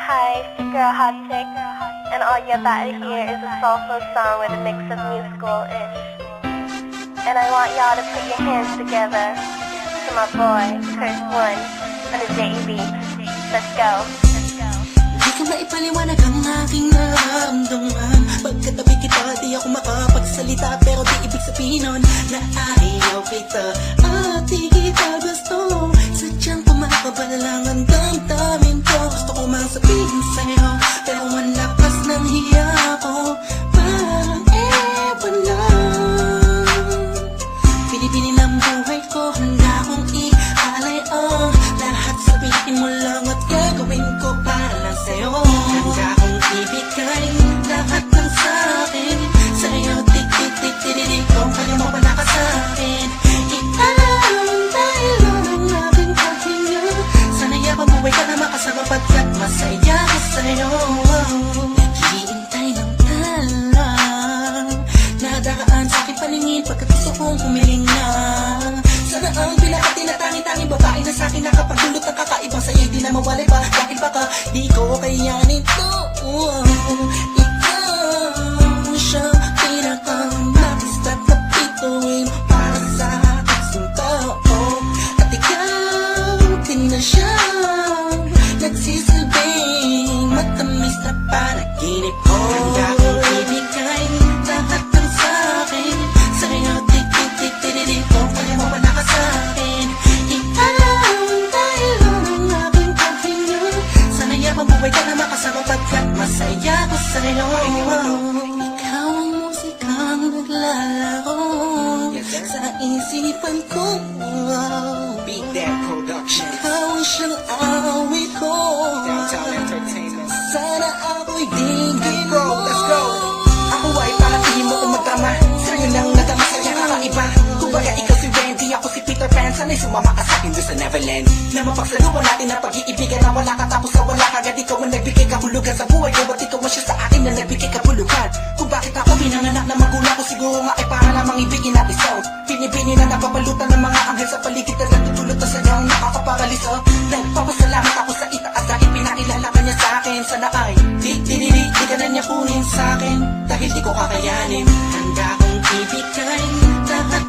Hi, it's your girl Hot Chick, and all you're about to hear is a soulful song with a mix of musical-ish. And I want y'all to put your hands together to my boy, Curse One, on the JB. Let's go. Di ko maipaliwanag ang aking nararamdaman. Pagkatabi kita, di ako makapagsalita, pero di ibig sabihin nun na ayaw kita at di kita gusto. Sadyang kumakabala lang ang damdamin ko. Gusto ko mang sabihin sa'yo, pero malakas ng hiya ko. Parang ewan lang. Pinipili ng buhay ko, handa kong ialay ang lahat. Sabihin mo lang at gagawin ko para lang sa'yo. Handa kong ibigay lahat ng sa'kin sa'yo. Tik-tik-tik-tik-tik kung kaya mo wala ka sa'kin. Ialam dahil ang aking paghinga. Sana'y mabuhay ka na makasama pagkat masaya ko sa'yo. Naghihintay ng talang nadaraan sa'king paningin pagkat gusto kong humiling na. Sana ang pinakati na tangi-tangi babae na sa'kin nakapagdulot ng kakaibang sa'yo'y di na mawalay pa. Dahil baka di ko kayanin to. Ikaw siya pinakang nakista't na bituin para sa aking tao. At ikaw din na siya nagsisilbing matamis na panaginip ko. Handa kong ibigay lahat ng sa'kin sa'yo. Tik-tik-tik-tik-tik kung kaya mo wala ka sa'kin. Ialam dahil ang aking paghinga. Sana'y mabuhay ka na makasama pagkat masaya ko sa'yo. Ikaw ang musikang naglalaro sa isipan ko. Beat That Production, Ikaw ang siyang awit ko. Downtown Entertainment. Sana ako'y dinggin Bro, mo. let's go. Ako ay paratingin mo kung magtama. Sa'yo nang natama sa'yo kakaiba. Kumbaga ikaw si Wendy, ako si Peter Pan. Sana'y sumama ka sa'kin doon sa Neverland. Na mapagsaluhan natin ang pag-iibigan na wala ka tapos sa wala kagad. Ikaw ang nagbigay kahulugan sa buhay ko. Ba't ikaw ang siya sa akin na nagbigay kahulugan? Kung bakit ako pinanganak na magulang ko, siguro nga ay para lamang ibigin natin so. Pinipini na napapalutan ng mga anghel sa paligid na nagtutulot na sadyang nakakaparaliso. Nagpapasalamat ako sa itaas dahil pinakilala ka niya sa'kin. Sana ay di ka na niya kunin sa'kin dahil di ko kakayanin. Handa kong ibigay lahat